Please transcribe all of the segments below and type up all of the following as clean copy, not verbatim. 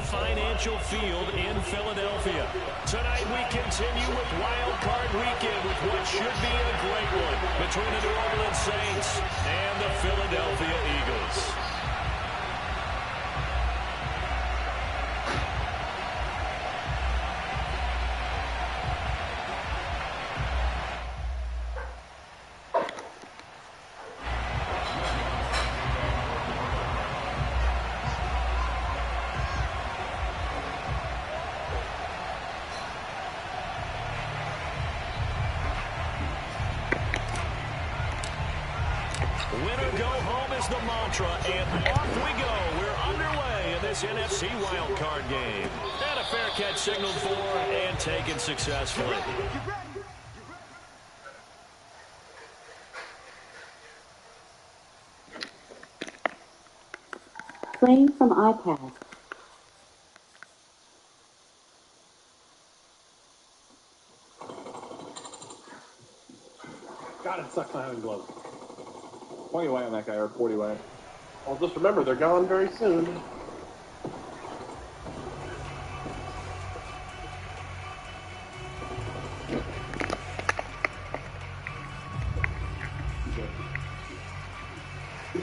financial field in Philadelphia. Tonight we continue with Wild Card Weekend with what should be a great one between the New Orleans Saints and the Philadelphia Eagles. Winner go home is the mantra, and off we go. We're underway in this NFC wildcard game. And a fair catch signaled for and taken successfully. Playing from iPad. God, it sucks not having gloves. 20 away on that guy, or 40 away. Well, just remember, they're gone very soon.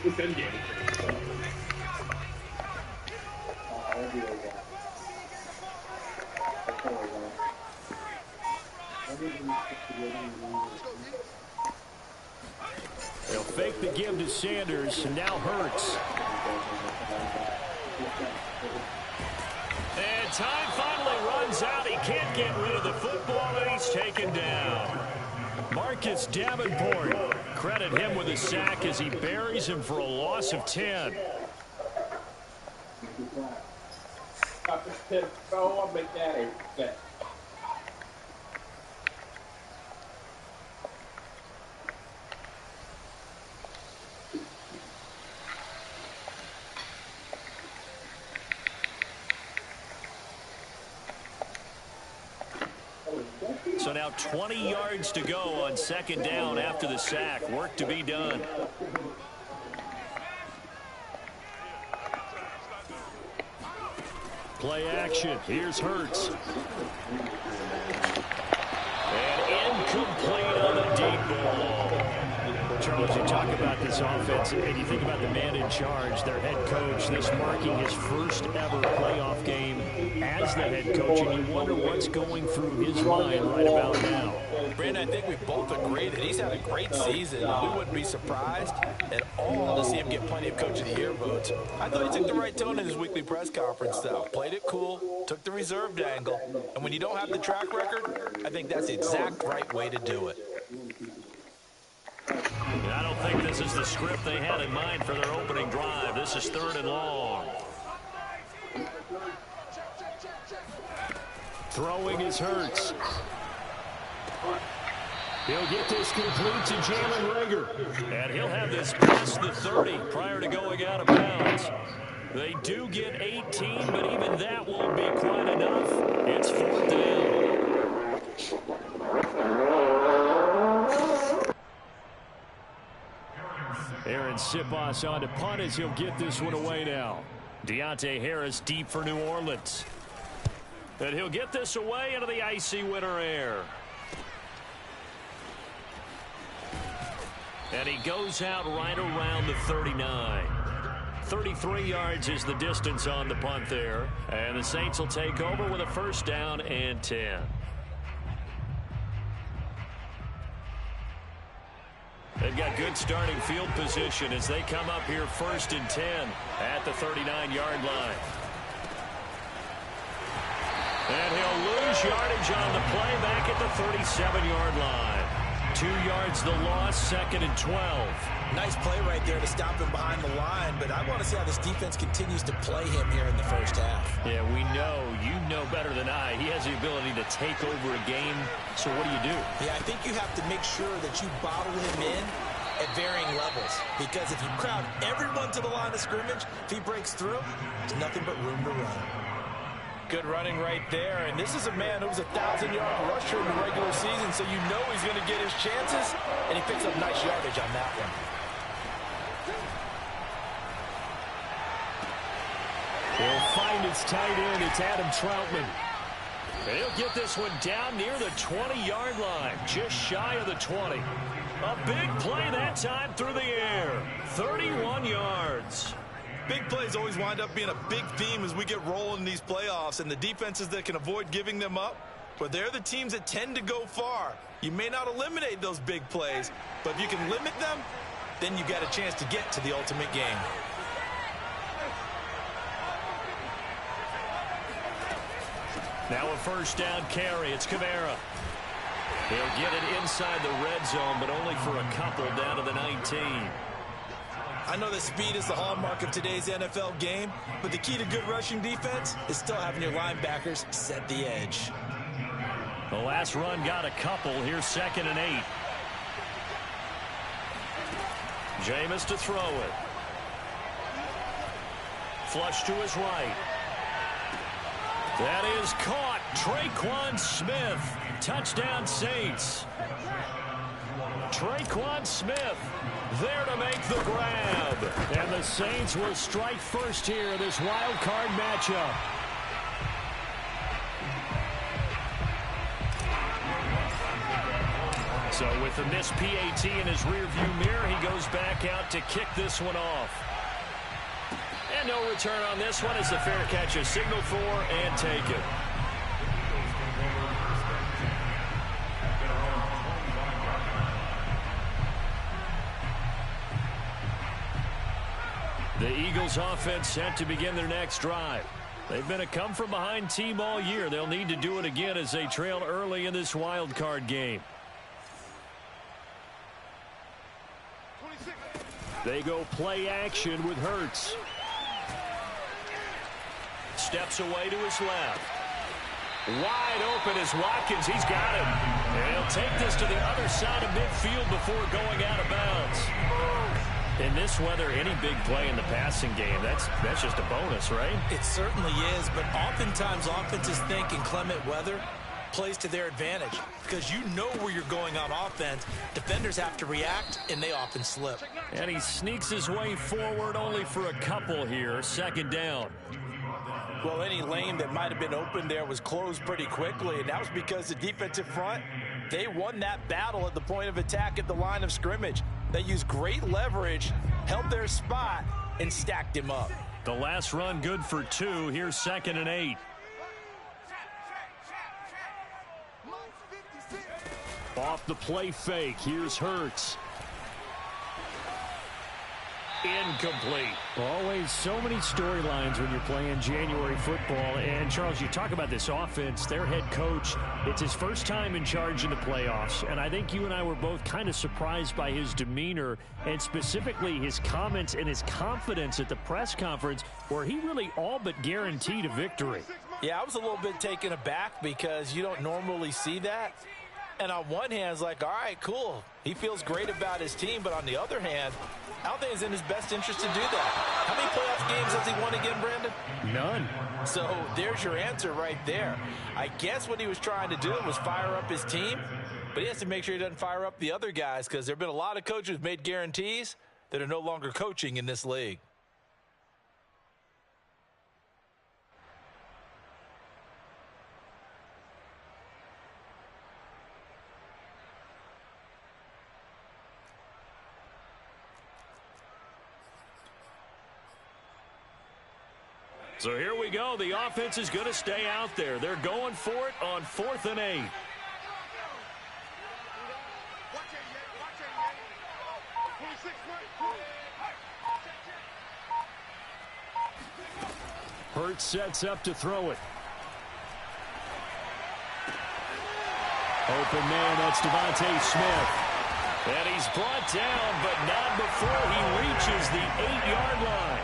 This end game is pretty They'll fake the give to Sanders, and now Hurts. And time finally runs out. He can't get rid of the football, and he's taken down. Marcus Davenport, credit him with a sack as he buries him for a loss of 10. I'll make that a bet. So now 20 yards to go on second down after the sack. Work to be done. Play action. Here's Hurts. And incomplete on the deep ball. Charles, you talk about this offense, and you think about the man in charge, their head coach, this marking his first ever playoff game as the head coach, and you wonder what's going through his mind right about now. Brandon, I think we both agree that he's had a great season, and we wouldn't be surprised at all to see him get plenty of Coach of the Year votes. I thought he took the right tone in his weekly press conference, though. Played it cool, took the reserved angle, and when you don't have the track record, I think that's the exact right way to do it. I don't think this is the script they had in mind for their opening drive. This is 3rd and long. Throwing is Hurts. He'll get this complete to Jalen Reagor. And he'll have this past the 30 prior to going out of bounds. They do get 18, but even that won't be quite enough. It's 4th down. Aaron Sipos on to punt as he'll get this one away now. Deontay Harris deep for New Orleans. And he'll get this away into the icy winter air. And he goes out right around the 39. 33 yards is the distance on the punt there. And the Saints will take over with a 1st down and 10. They've got good starting field position as they come up here 1st and 10 at the 39-yard line. And he'll lose yardage on the play back at the 37-yard line. 2 yards the loss, 2nd and 12. Nice play right there to stop him behind the line, but I want to see how this defense continues to play him here in the first half. Yeah, we know, you know better than I, he has the ability to take over a game. So what do? Yeah, I think you have to make sure that you bottle him in at varying levels, because if you crowd everyone to the line of scrimmage, if he breaks through, there's nothing but room to run. Good running right there, and this is a man who was a 1,000-yard rusher in the regular season, so you know he's going to get his chances, and he picks up nice yardage on that one. He'll find its tight end. It's Adam Troutman. And he'll get this one down near the 20-yard line, just shy of the 20. A big play that time through the air. 31 yards. Big plays always wind up being a big theme as we get rolling in these playoffs, and the defenses that can avoid giving them up, but they're the teams that tend to go far. You may not eliminate those big plays, but if you can limit them, then you got a chance to get to the ultimate game. Now a first down carry. It's Kamara. He'll get it inside the red zone, but only for a couple down to the 19. I know that speed is the hallmark of today's NFL game, but the key to good rushing defense is still having your linebackers set the edge. The last run got a couple. Here's 2nd and 8. Jameis to throw it. Flush to his right. That is caught. Traquan Smith. Touchdown Saints. Traquan Smith there to make the grab. And the Saints will strike first here in this wild card matchup. So with the missed PAT in his rearview mirror, he goes back out to kick this one off. And no return on this one as the fair catch is signaled for and taken. The Eagles offense set to begin their next drive. They've been a come-from-behind team all year. They'll need to do it again as they trail early in this wild card game. They go play action with Hurts. Steps away to his left. Wide open is Watkins. He's got it. And he'll take this to the other side of midfield before going out of bounds. In this weather, any big play in the passing game, that's just a bonus, right? It certainly is, but oftentimes offenses think inclement weather plays to their advantage because you know where you're going on offense. Defenders have to react, and they often slip. And he sneaks his way forward only for a couple here. 2nd down. Well, any lane that might have been open there was closed pretty quickly, and that was because the defensive front, they won that battle at the point of attack at the line of scrimmage. They used great leverage, held their spot, and stacked him up. The last run good for 2. Here's 2nd and 8. Off the play fake. Here's Hurts. Incomplete. Always so many storylines when you're playing January football. And, Charles, you talk about this offense, their head coach, it's his first time in charge in the playoffs. And I think you and I were both kind of surprised by his demeanor and specifically his comments and his confidence at the press conference where he really all but guaranteed a victory. Yeah, I was a little bit taken aback because you don't normally see that. And on one hand, it's like, all right, cool. He feels great about his team. But on the other hand, I don't think it's in his best interest to do that. How many playoff games has he won again, Brandon? None. So there's your answer right there. I guess what he was trying to do was fire up his team. But he has to make sure he doesn't fire up the other guys because there have been a lot of coaches who've made guarantees that are no longer coaching in this league. So here we go. The offense is going to stay out there. They're going for it on 4th and 8. Hurts sets up to throw it. Open man, that's Devontae Smith. And he's brought down, but not before he reaches the 8-yard line.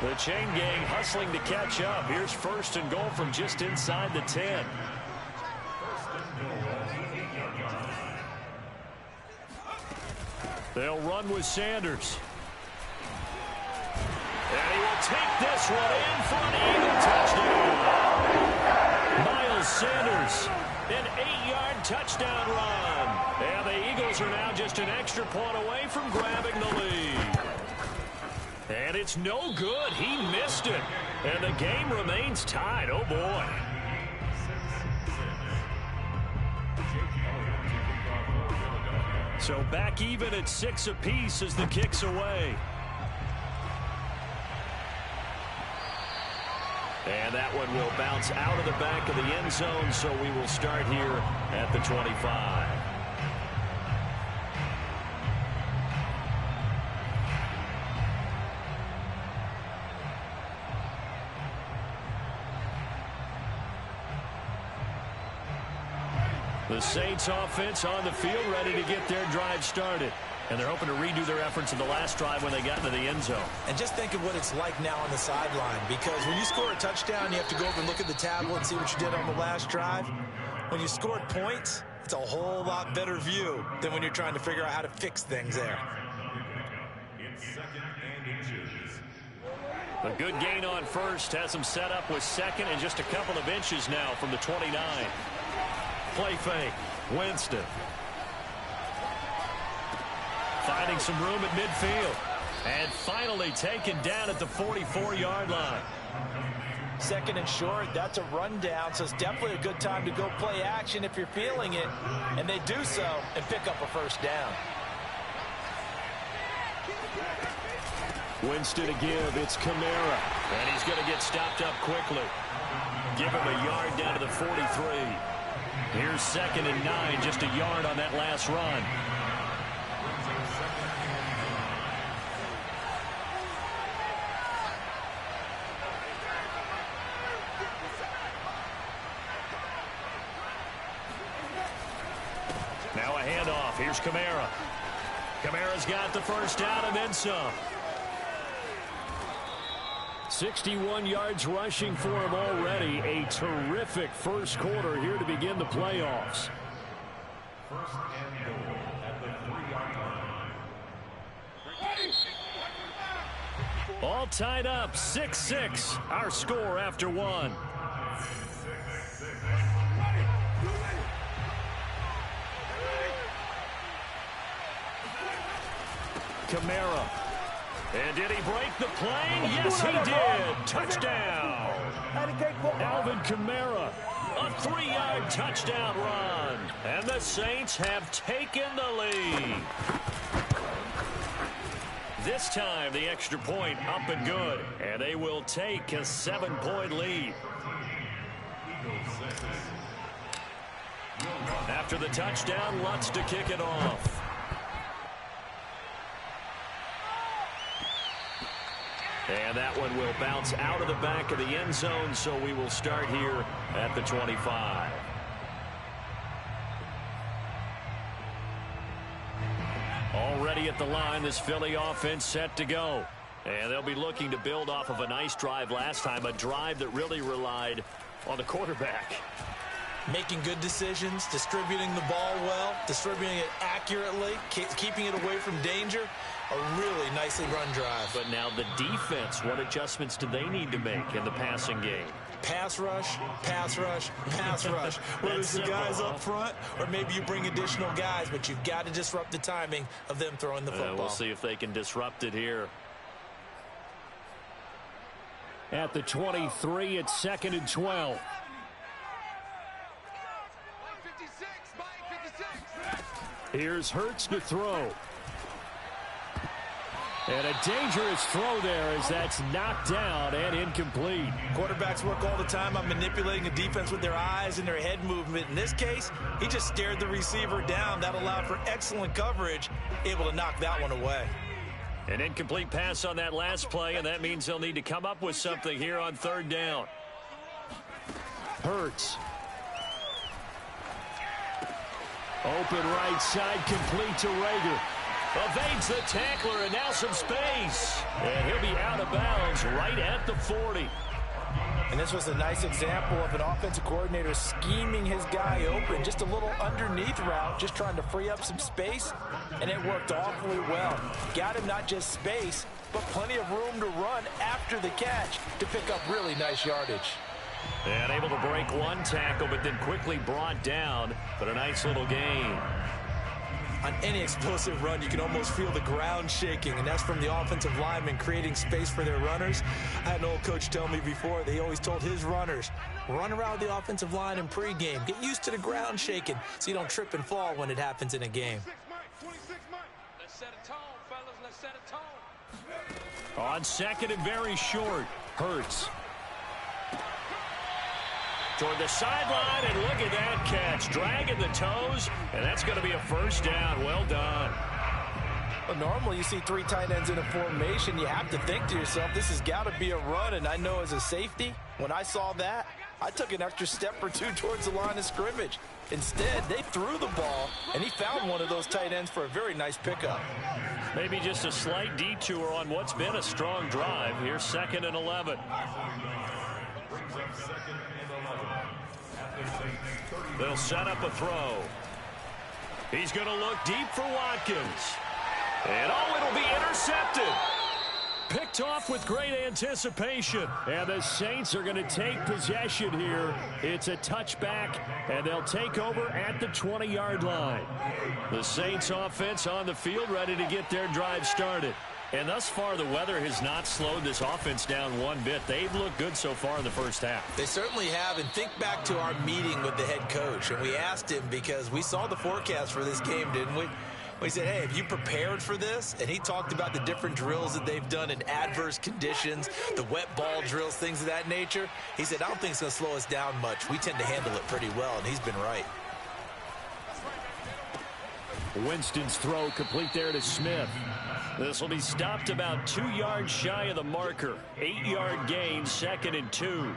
The chain gang hustling to catch up. Here's 1st and goal from just inside the 10. They'll run with Sanders. And he will take this one in for an Eagle touchdown. Miles Sanders, an 8-yard touchdown run. And the Eagles are now just an extra point away from grabbing the lead. And it's no good. He missed it. And the game remains tied. Oh, boy. So back even at 6 apiece as the kick's away. And that one will bounce out of the back of the end zone, so we will start here at the 25. The Saints offense on the field ready to get their drive started. And they're hoping to redo their efforts in the last drive when they got into the end zone. And just think of what it's like now on the sideline, because when you score a touchdown, you have to go over and look at the tablet and see what you did on the last drive. When you scored points, it's a whole lot better view than when you're trying to figure out how to fix things there. A good gain on first has them set up with second and just a couple of inches now from the 29. Play fake. Winston. Finding some room at midfield. And finally taken down at the 44-yard line. Second and short, that's a rundown, so it's definitely a good time to go play action if you're feeling it. And they do so and pick up a first down. Winston to give. It's Kamara. And he's going to get stopped up quickly. Give him a yard down to the 43. Here's 2nd and 9, just a yard on that last run. Now a handoff. Here's Kamara. Kamara's got the first down and then some. 61 yards rushing for him already. A terrific first quarter here to begin the playoffs. First and goal at the 3-yard line. All tied up, 6-6. Our score after one. Kamara. And did he break the plane? Yes, he did. Touchdown. Alvin Kamara. A 3-yard touchdown run. And the Saints have taken the lead. This time, the extra point up and good. And they will take a 7-point lead. After the touchdown, Lutz to kick it off. And that one will bounce out of the back of the end zone, so we will start here at the 25. Already at the line, this Philly offense set to go. And they'll be looking to build off of a nice drive last time, a drive that really relied on the quarterback. Making good decisions, distributing the ball well, distributing it accurately, keeping it away from danger. A really nicely run drive. But now the defense, what adjustments do they need to make in the passing game? Pass rush, pass rush, pass rush. Whether it's the guys up front or maybe you bring additional guys, but you've got to disrupt the timing of them throwing the football. We'll see if they can disrupt it here. At the 23, it's 2nd and 12. Here's Hurts to throw. And a dangerous throw there as that's knocked down and incomplete. Quarterbacks work all the time on manipulating the defense with their eyes and their head movement. In this case, he just stared the receiver down. That allowed for excellent coverage, able to knock that one away. An incomplete pass on that last play, and that means they'll need to come up with something here on 3rd down. Hurts. Open right side, complete to Rager. Evades the tackler, and now some space. And he'll be out of bounds right at the 40. And this was a nice example of an offensive coordinator scheming his guy open. Just a little underneath route, just trying to free up some space, and it worked awfully well. Got him not just space, but plenty of room to run after the catch to pick up really nice yardage. And able to break one tackle, but then quickly brought down, but a nice little gain. On any explosive run, you can almost feel the ground shaking, and that's from the offensive linemen creating space for their runners. I had an old coach tell me before, they always told his runners, run around the offensive line in pregame. Get used to the ground shaking so you don't trip and fall when it happens in a game. Let's set a tone, fellas. Let's set a tone. On second and very short, Hurts. Toward the sideline, and look at that catch. Dragging the toes, and that's going to be a first down. Well done. Well, normally you see three tight ends in a formation. You have to think to yourself, this has got to be a run. And I know as a safety, when I saw that, I took an extra step or two towards the line of scrimmage. Instead, they threw the ball, and he found one of those tight ends for a very nice pickup. Maybe just a slight detour on what's been a strong drive. Here's 2nd and 11. They'll set up a throw. He's going to look deep for Watkins. And it'll be intercepted. Picked off with great anticipation. And the Saints are going to take possession here. It's a touchback, and they'll take over at the 20-yard line. The Saints offense on the field, ready to get their drive started. And thus far, the weather has not slowed this offense down one bit. They've looked good so far in the first half. They certainly have, and think back to our meeting with the head coach, and we asked him because we saw the forecast for this game, didn't we? We said, hey, have you prepared for this? And he talked about the different drills that they've done in adverse conditions, the wet ball drills, things of that nature. He said, I don't think it's going to slow us down much. We tend to handle it pretty well, and he's been right. Winston's throw complete there to Smith. This will be stopped about 2 yards shy of the marker. 8-yard gain, 2nd and 2.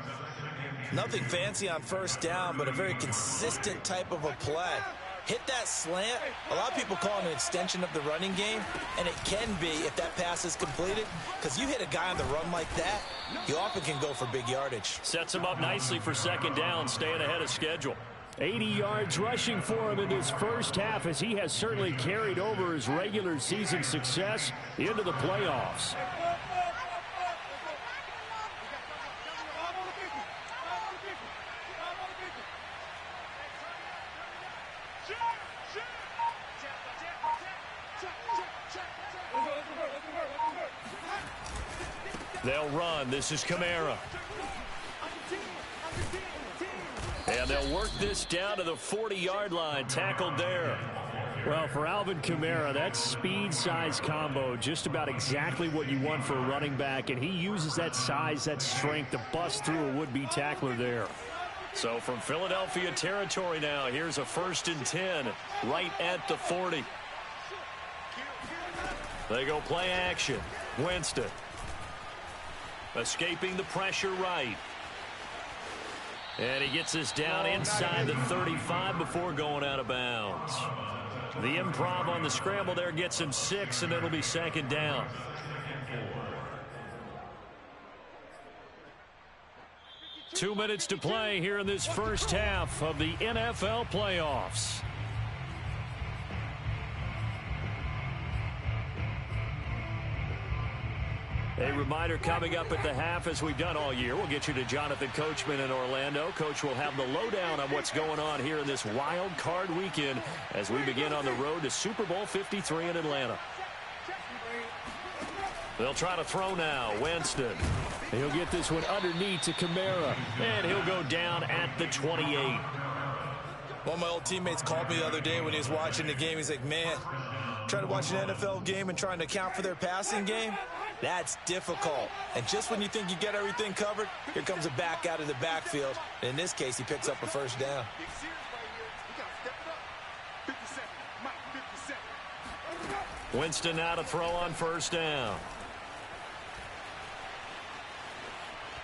Nothing fancy on first down, but a very consistent type of a play. Hit that slant. A lot of people call it an extension of the running game, and it can be if that pass is completed, because you hit a guy on the run like that, you often can go for big yardage. Sets him up nicely for 2nd down, staying ahead of schedule. 80 yards rushing for him in this first half, as he has certainly carried over his regular season success into the playoffs. They'll run. This is Kamara. And they'll work this down to the 40-yard line. Tackled there. Well, for Alvin Kamara, that speed-size combo, just about exactly what you want for a running back. And he uses that size, that strength to bust through a would-be tackler there. So from Philadelphia territory now, here's a 1st and 10 right at the 40. They go play action. Winston. Escaping the pressure right. And he gets this down inside the 35 before going out of bounds. The improv on the scramble there gets him 6, and it'll be 2nd down. Two minutes to play here in this first half of the NFL playoffs. A reminder coming up at the half, as we've done all year. We'll get you to Jonathan Coachman in Orlando. Coach will have the lowdown on what's going on here in this wild card weekend as we begin on the road to Super Bowl 53 in Atlanta. They'll try to throw now. Winston. He'll get this one underneath to Kamara, and he'll go down at the 28. One of my old teammates called me the other day when he was watching the game. He's like, man, trying to watch an NFL game and trying to account for their passing game? That's difficult. And just when you think you get everything covered, here comes a back out of the backfield. And in this case, he picks up a first down. Winston now to throw on first down.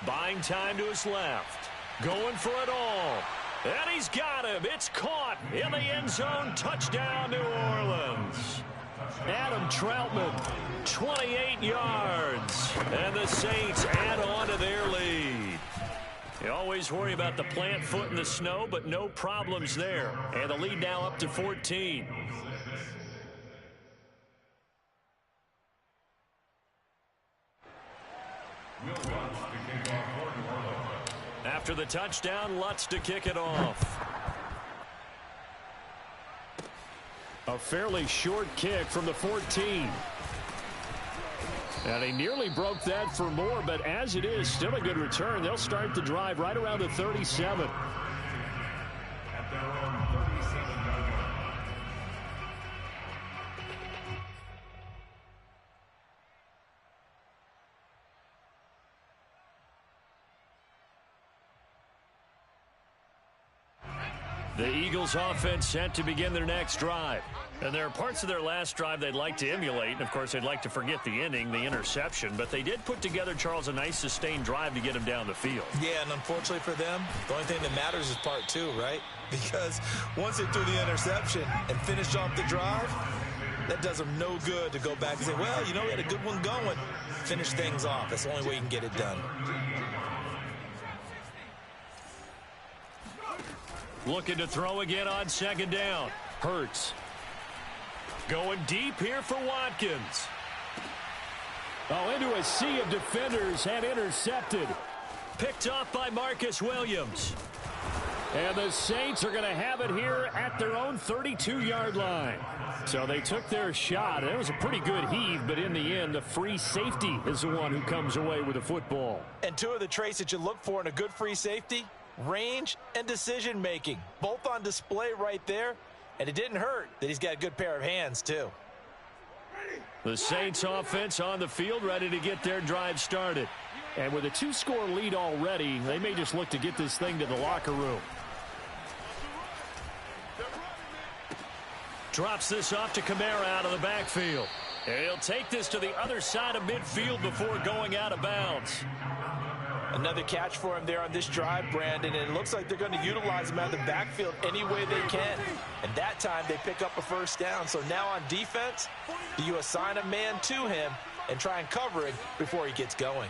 Buying time to his left. Going for it all. And he's got him. It's caught in the end zone. Touchdown, New Orleans. Adam Troutman, 28 yards. And the Saints add on to their lead. You always worry about the plant foot in the snow, but no problems there. And the lead now up to 14. After the touchdown, Lutz to kick it off. A fairly short kick from the 14. And he nearly broke that for more, but as it is, still a good return. They'll start the drive right around the 37. At their own 37-yard line. The Eagles offense set to begin their next drive. And there are parts of their last drive they'd like to emulate. And, of course, they'd like to forget the ending, the interception. But they did put together, Charles, a nice sustained drive to get him down the field. Yeah, and unfortunately for them, the only thing that matters is part two, right? Because once they threw the interception and finished off the drive, that does them no good to go back and say, well, you know, we had a good one going. Finish things off. That's the only way you can get it done. Looking to throw again on second down. Hurts. Going deep here for Watkins. Oh, into a sea of defenders and intercepted. Picked off by Marcus Williams. And the Saints are going to have it here at their own 32-yard line. So they took their shot. It was a pretty good heave, but in the end, the free safety is the one who comes away with the football. And two of the traits that you look for in a good free safety, range and decision-making, both on display right there. And it didn't hurt that he's got a good pair of hands, too. The Saints offense on the field, ready to get their drive started. And with a 2-score lead already, they may just look to get this thing to the locker room. Drops this off to Kamara out of the backfield. And he'll take this to the other side of midfield before going out of bounds. Another catch for him there on this drive, Brandon, and it looks like they're going to utilize him out of the backfield any way they can. And that time they pick up a first down. So now on defense, do you assign a man to him and try and cover it before he gets going?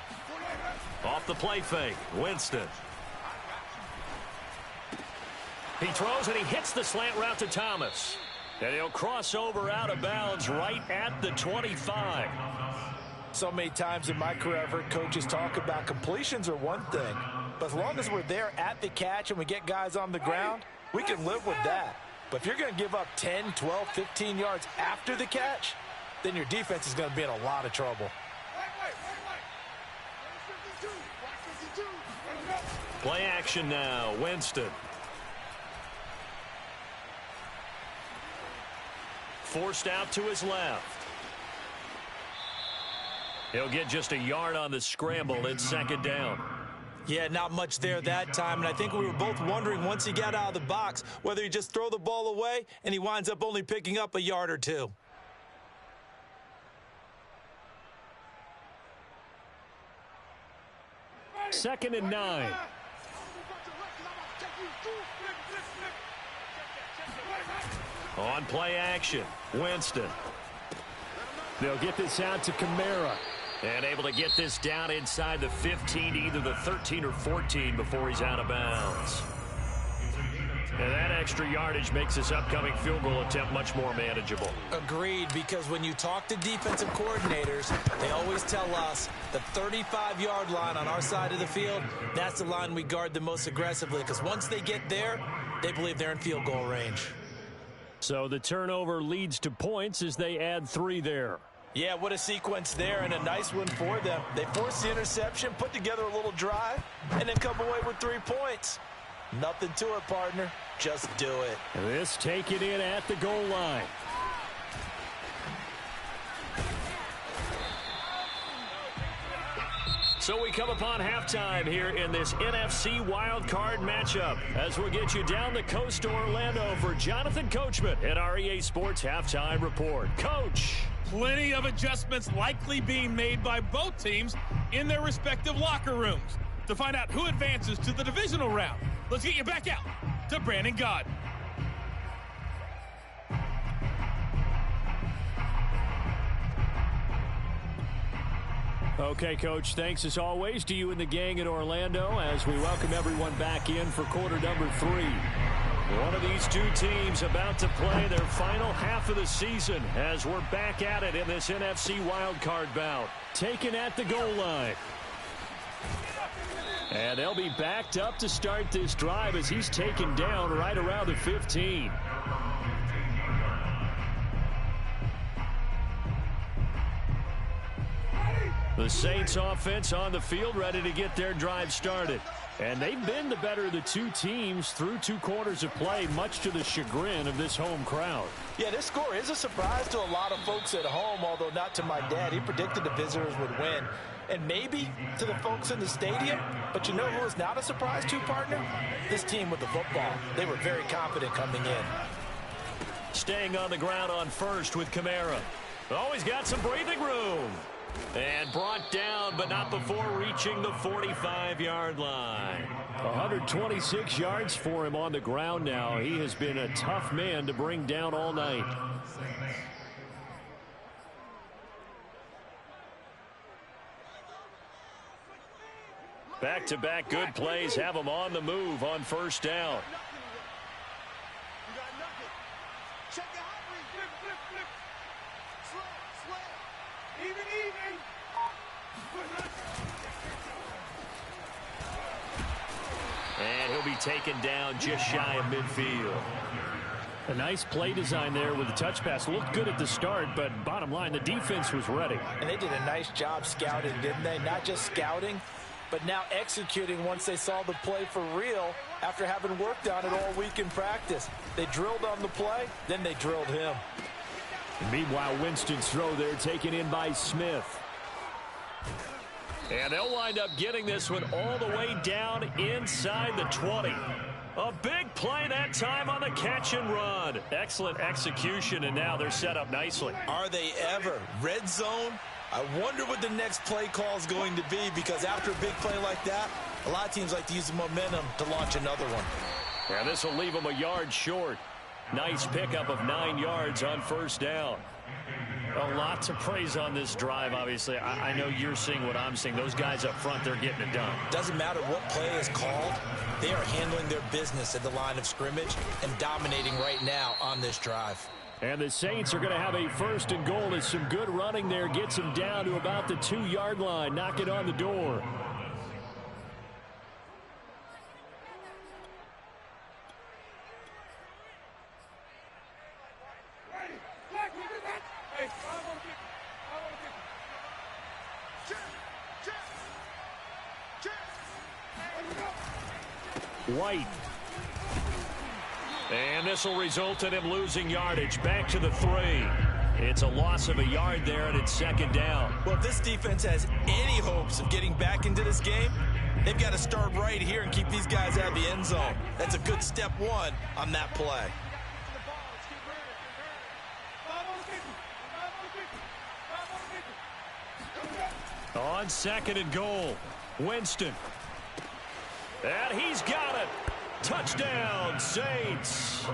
Off the play fake, Winston. He throws and he hits the slant route to Thomas. And he'll cross over out of bounds right at the 25. So many times in my career, I've heard coaches talk about completions are one thing. But as long as we're there at the catch and we get guys on the ground, we can live with that. But if you're going to give up 10, 12, 15 yards after the catch, then your defense is going to be in a lot of trouble. Play action now, Winston. Forced out to his left. He'll get just a yard on the scramble. It's second down. Yeah, not much there that time, and I think we were both wondering once he got out of the box whether he just throw the ball away and he winds up only picking up a yard or two. Second and 9. On play action, Winston. They'll get this out to Kamara. And able to get this down inside the 15 to either the 13 or 14 before he's out of bounds. And that extra yardage makes this upcoming field goal attempt much more manageable. Agreed, because when you talk to defensive coordinators, they always tell us the 35-yard line on our side of the field, that's the line we guard the most aggressively, because once they get there, they believe they're in field goal range. So the turnover leads to points as they add 3 there. Yeah, what a sequence there, and a nice one for them. They force the interception, put together a little drive, and then come away with 3 points. Nothing to it, partner. Just do it. This taken in at the goal line. So we come upon halftime here in this NFC wildcard matchup as we'll get you down the coast to Orlando for Jonathan Coachman at our EA Sports Halftime Report. Coach. Plenty of adjustments likely being made by both teams in their respective locker rooms. To find out who advances to the divisional round, let's get you back out to Brandon Gaudin. Okay, Coach, thanks as always to you and the gang in Orlando as we welcome everyone back in for quarter number 3. One of these two teams about to play their final half of the season as we're back at it in this NFC wildcard bout. Taken at the goal line. And they'll be backed up to start this drive as he's taken down right around the 15. The Saints offense on the field, ready to get their drive started. And they've been the better of the two teams through 2 quarters of play, much to the chagrin of this home crowd. Yeah, this score is a surprise to a lot of folks at home, although not to my dad. He predicted the visitors would win. And maybe to the folks in the stadium. But you know who is not a surprise to, partner? This team with the football. They were very confident coming in. Staying on the ground on first with Kamara. Always got some breathing room. And brought down, but not before reaching the 45-yard line. 126 yards for him on the ground now. He has been a tough man to bring down all night. Back-to-back good plays have him on the move on first down. And he'll be taken down just shy of midfield. A nice play design there with the touch pass. Looked good at the start, but bottom line, the defense was ready. And they did a nice job scouting, didn't they? Not just scouting, but now executing once they saw the play for real after having worked on it all week in practice. They drilled on the play, then they drilled him. Meanwhile, Winston's throw there taken in by Smith. And they'll wind up getting this one all the way down inside the 20. A big play that time on the catch and run. Excellent execution, and now they're set up nicely. Are they ever? Red zone? I wonder what the next play call is going to be, because after a big play like that, a lot of teams like to use the momentum to launch another one. Yeah, this will leave them a yard short. Nice pickup of 9 yards on first down. A lot to praise on this drive, obviously. I know you're seeing what I'm seeing. Those guys up front, they're getting it done. Doesn't matter what play is called. They are handling their business at the line of scrimmage and dominating right now on this drive. And the Saints are going to have a first and goal as some good running there gets them down to about the 2-yard line. Knock it on the door. White. And this will result in him losing yardage. Back to the 3. It's a loss of a yard there, and it's second down. Well, if this defense has any hopes of getting back into this game, they've got to start right here and keep these guys out of the end zone. That's a good step 1 on that play. On second and goal, Winston. And he's got it. Touchdown, Saints.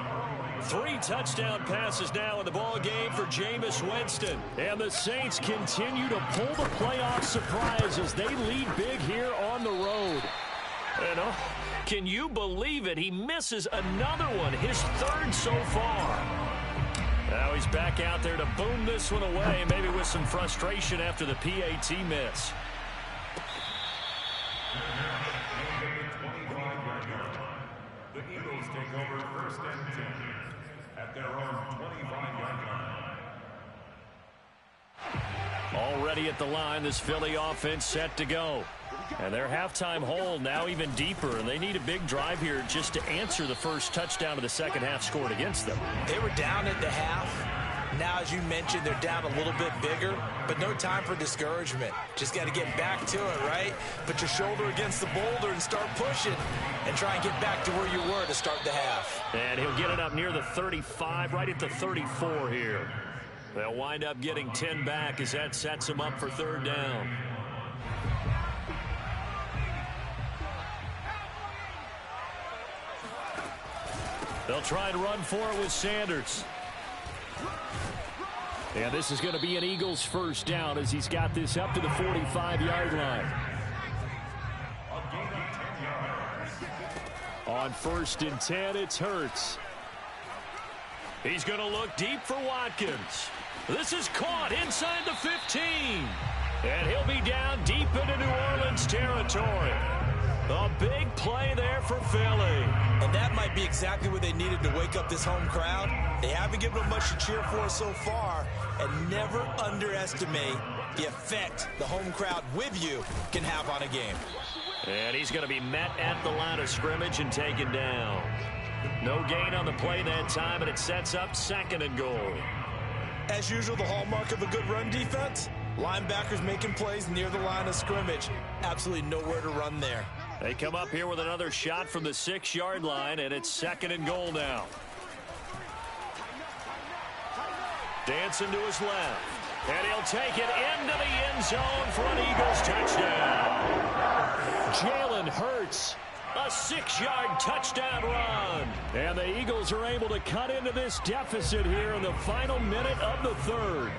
3 touchdown passes now in the ball game for Jameis Winston. And the Saints continue to pull the playoff surprise as they lead big here on the road. And can you believe it? He misses another one, his 3rd so far. Now he's back out there to boom this one away, maybe with some frustration after the PAT miss. The Eagles take over first and 10 at their own 25-yard line. Already at the line, this Philly offense set to go. And their halftime hole now even deeper, and they need a big drive here just to answer the first touchdown of the second half scored against them. They were down at the half. Now, as you mentioned, they're down a little bit bigger, but no time for discouragement. Just got to get back to it, right? Put your shoulder against the boulder and start pushing and try and get back to where you were to start the half. And he'll get it up near the 35, right at the 34 here. They'll wind up getting 10 back as that sets them up for third down. They'll try and run for it with Sanders. And this is going to be an Eagles first down as he's got this up to the 45-yard line. On first and 10, it's Hurts. He's going to look deep for Watkins. This is caught inside the 15. And he'll be down deep into New Orleans territory. A big play there for Philly. And that might be exactly what they needed to wake up this home crowd. They haven't given them much to cheer for so far. And never underestimate the effect the home crowd with you can have on a game. And he's going to be met at the line of scrimmage and taken down. No gain on the play that time, and it sets up 2nd and goal. As usual, the hallmark of a good run defense, linebackers making plays near the line of scrimmage. Absolutely nowhere to run there. They come up here with another shot from the 6-yard line, and it's 2nd and goal now. Dancing to his left. And he'll take it into the end zone for an Eagles touchdown. Jalen Hurts, a 6-yard touchdown run. And the Eagles are able to cut into this deficit here in the final minute of the 3rd.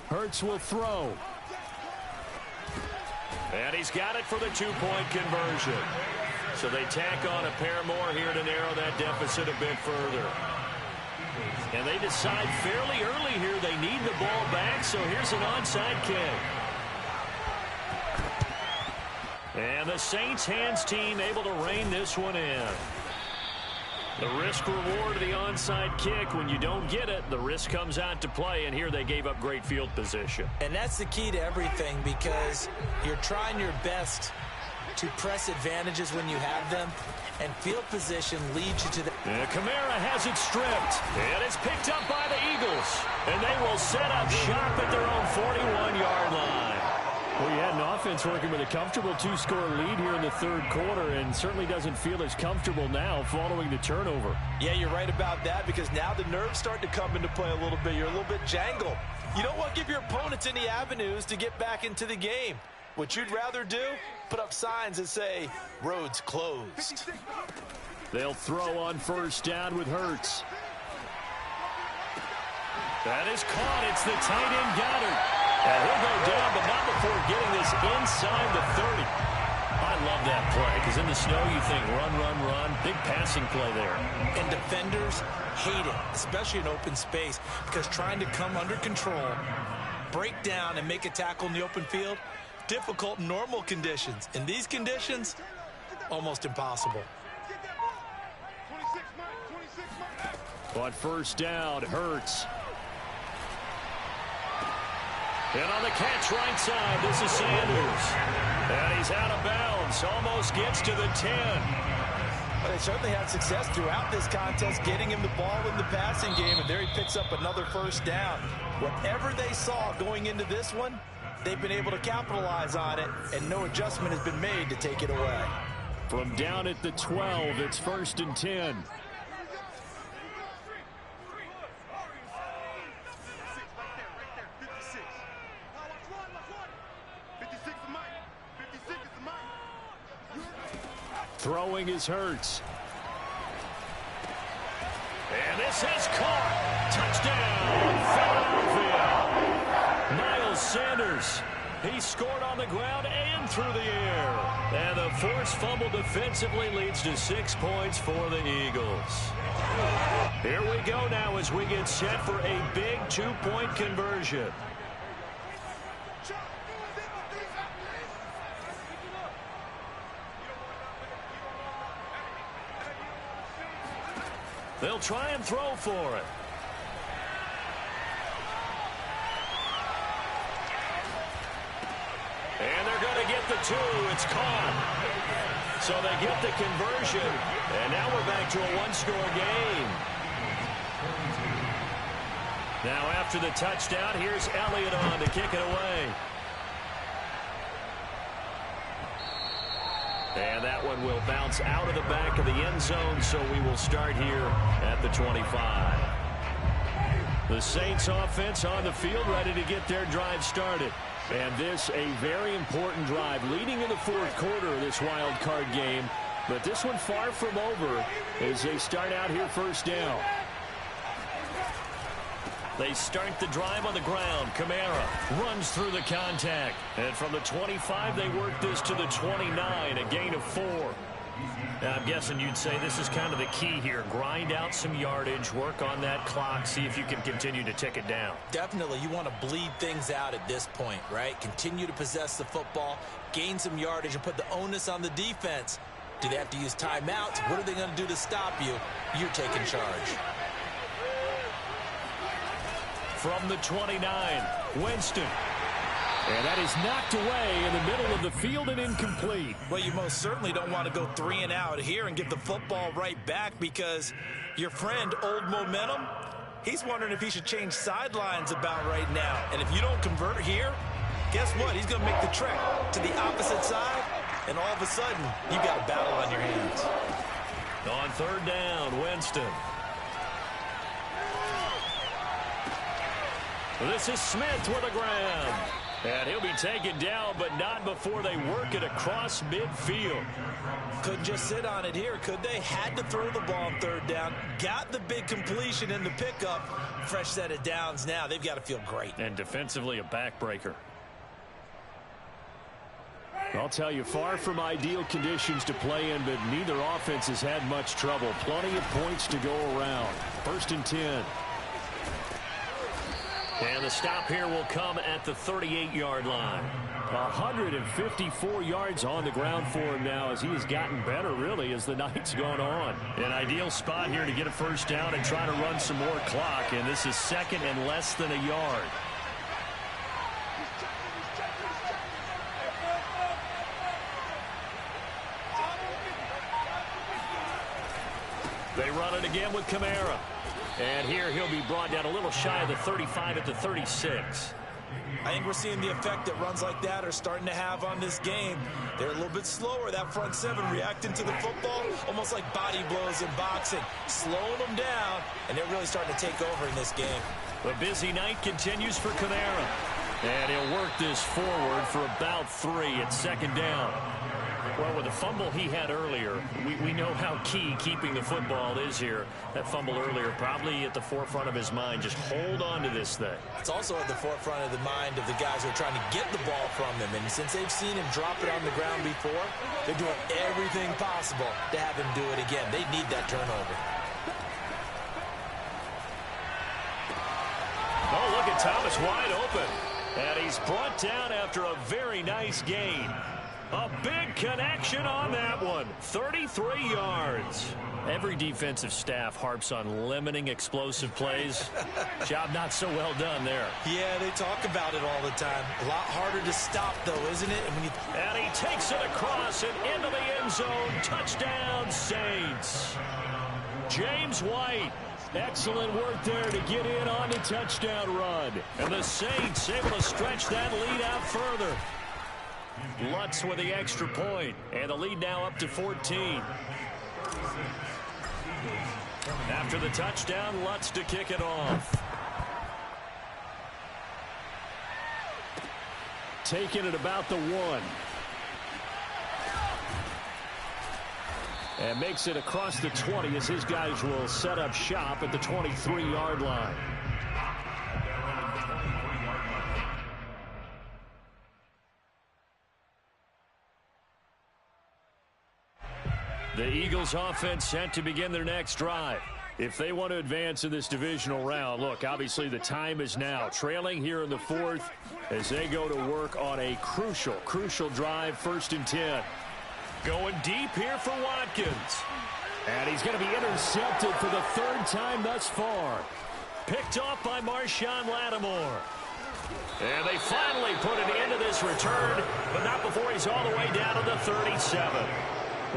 Hurts will throw. And he's got it for the 2-point conversion. So they tack on a pair more here to narrow that deficit a bit further. And they decide fairly early here they need the ball back, so here's an onside kick. And the Saints hands team able to rein this one in. The risk reward of the onside kick, when you don't get it, the risk comes out to play, and here they gave up great field position. And that's the key to everything, because you're trying your best to press advantages when you have them, and field position leads you to the... And Kamara has it stripped, and it's picked up by the Eagles, and they will set up shop at their own 41-yard line. Well, you had an offense working with a comfortable 2-score lead here in the 3rd quarter, and certainly doesn't feel as comfortable now following the turnover. Yeah, you're right about that, because now the nerves start to come into play a little bit. You're a little bit jangled. You don't want to give your opponents any avenues to get back into the game. What you'd rather do, put up signs that say, roads closed. They'll throw on 1st down with Hurts. That is caught. It's the tight end Goddard. And he'll go down, but not before getting this inside the 30. I love that play, because in the snow you think run, run, run. Big passing play there. And defenders hate it, especially in open space, because trying to come under control, break down, and make a tackle in the open field, difficult in normal conditions. In these conditions, almost impossible. On 1st down, Hurts. And on the catch right side, this is Sanders. And he's out of bounds, almost gets to the 10. Well, they certainly had success throughout this contest, getting him the ball in the passing game, and there he picks up another 1st down. Whatever they saw going into this one, they've been able to capitalize on it, and no adjustment has been made to take it away. From down at the 12, it's 1st and 10. Throwing is Hurts. And this is caught. Touchdown, Philadelphia. Miles Sanders. He scored on the ground and through the air. And the forced fumble defensively leads to 6 points for the Eagles. Here we go now as we get set for a big 2-point conversion. They'll try and throw for it. And they're going to get the 2. It's caught. So they get the conversion. And now we're back to a 1-score game. Now after the touchdown, here's Elliott on to kick it away. And that one will bounce out of the back of the end zone, so we will start here at the 25. The Saints offense on the field, ready to get their drive started. And this a very important drive leading in the 4th quarter of this wild card game. But this one far from over as they start out here 1st down. They start the drive on the ground. Kamara runs through the contact. And from the 25, they work this to the 29, a gain of 4. Now, I'm guessing you'd say this is kind of the key here. Grind out some yardage, work on that clock, see if you can continue to tick it down. Definitely, you want to bleed things out at this point, right? Continue to possess the football, gain some yardage, and put the onus on the defense. Do they have to use timeouts? What are they going to do to stop you? You're taking charge. from the 29. Winston. And that is knocked away in the middle of the field and incomplete. Well, you most certainly don't want to go 3 and out here and get the football right back, because your friend, Old Momentum, he's wondering if he should change sidelines about right now. And if you don't convert here, guess what? He's going to make the trek to the opposite side, and all of a sudden, you've got a battle on your hands. On 3rd down, Winston. This is Smith with a grab. And he'll be taken down, but not before they work it across midfield. Couldn't just sit on it here, could they? Had to throw the ball on 3rd down. Got the big completion in the pickup. Fresh set of downs now. They've got to feel great. And defensively, a backbreaker. I'll tell you, far from ideal conditions to play in, but neither offense has had much trouble. Plenty of points to go around. 1st and 10. And the stop here will come at the 38-yard line. 154 yards on the ground for him now, as he has gotten better, really, as the night's gone on. An ideal spot here to get a 1st down and try to run some more clock, and this is 2nd and less than a yard. They run it again with Kamara. And here he'll be brought down a little shy of the 35 at the 36. I think we're seeing the effect that runs like that are starting to have on this game. They're a little bit slower, that front 7, reacting to the football, almost like body blows in boxing. Slowing them down, and they're really starting to take over in this game. The busy night continues for Kamara. And he'll work this forward for about 3 at 2nd down. Well, with the fumble he had earlier, we know how key keeping the football is here. That fumble earlier probably at the forefront of his mind. Just hold on to this thing. It's also at the forefront of the mind of the guys who are trying to get the ball from him. And since they've seen him drop it on the ground before, they're doing everything possible to have him do it again. They need that turnover. Oh, look at Thomas wide open. And he's brought down after a very nice gain. A big connection on that one. 33 yards. Every defensive staff harps on limiting explosive plays. Job not so well done there. Yeah, they talk about it all the time. A lot harder to stop, though, isn't it? And he takes it across and into the end zone. Touchdown, Saints. James White. Excellent work there to get in on the touchdown run. And the Saints able to stretch that lead out further. Lutz with the extra point, and the lead now up to 14. After the touchdown, Lutz to kick it off. Taking it about the 1. And makes it across the 20 as his guys will set up shop at the 23-yard line. The Eagles offense set to begin their next drive. If they want to advance in this divisional round, look, obviously the time is now. Trailing here in the 4th as they go to work on a crucial drive, 1st and 10. Going deep here for Watkins. And he's going to be intercepted for the 3rd time thus far. Picked off by Marshawn Lattimore. And they finally put an end to this return, but not before he's all the way down to the 37.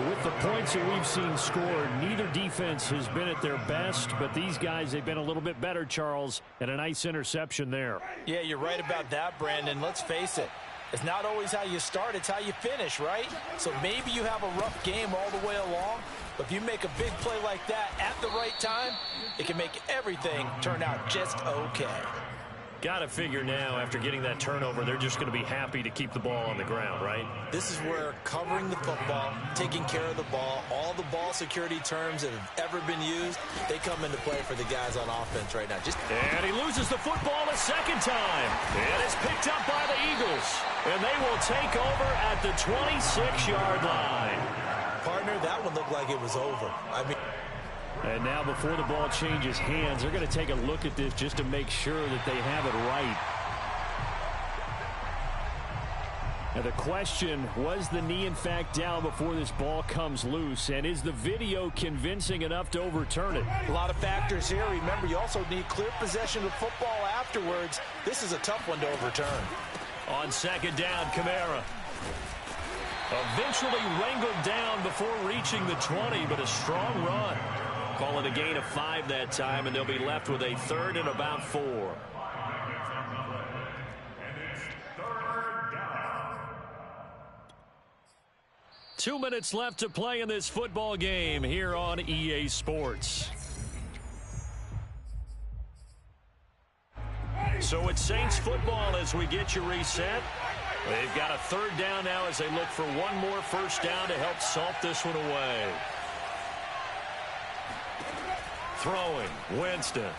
With the points that we've seen scored, neither defense has been at their best, but these guys, they've been a little bit better, Charles, and a nice interception there. Yeah, you're right about that, Brandon. Let's face it. It's not always how you start, it's how you finish, right? So maybe you have a rough game all the way along, but if you make a big play like that at the right time, it can make everything turn out just okay. Got to figure now, after getting that turnover, they're just going to be happy to keep the ball on the ground, right? This is where covering the football, taking care of the ball, all the ball security terms that have ever been used, they come into play for the guys on offense right now. And he loses the football a 2nd time. And it's picked up by the Eagles. And they will take over at the 26-yard line. Partner, that one looked like it was over. And now before the ball changes hands, they're going to take a look at this just to make sure that they have it right. And the question, was the knee in fact down before this ball comes loose? And is the video convincing enough to overturn it? A lot of factors here. Remember, you also need clear possession of football afterwards. This is a tough one to overturn. On second down, Kamara. Eventually wrangled down before reaching the 20, but a strong run. Call it a gain of 5 that time, and they'll be left with a 3rd and about 4. 2 minutes left to play in this football game here on EA Sports. So it's Saints football as we get you reset. They've got a 3rd down now as they look for one more first down to help salt this one away. Throwing, Winston.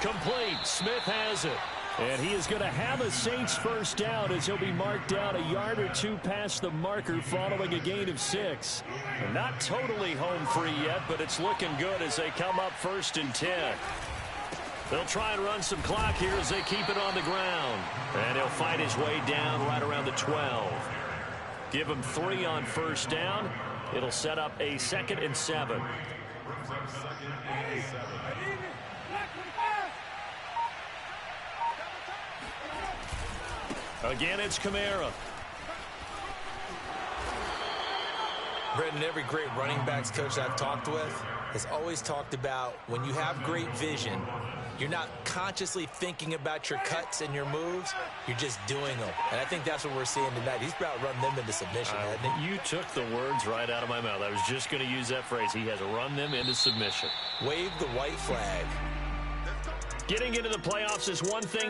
Complete, Smith has it. And he is going to have a Saints first down as he'll be marked down a yard or 2 past the marker following a gain of 6. And not totally home free yet, but it's looking good as they come up 1st and 10. They'll try and run some clock here as they keep it on the ground. And he'll fight his way down right around the 12. Give him 3 on first down. It'll set up a 2nd and 7. Again, it's Kamara. Brendan, every great running backs coach I've talked with has always talked about when you have great vision, you're not consciously thinking about your cuts and your moves. You're just doing them. And I think that's what we're seeing tonight. He's about running them into submission, hasn't he? You took the words right out of my mouth. I was just going to use that phrase. He has run them into submission. Wave the white flag. Getting into the playoffs is one thing.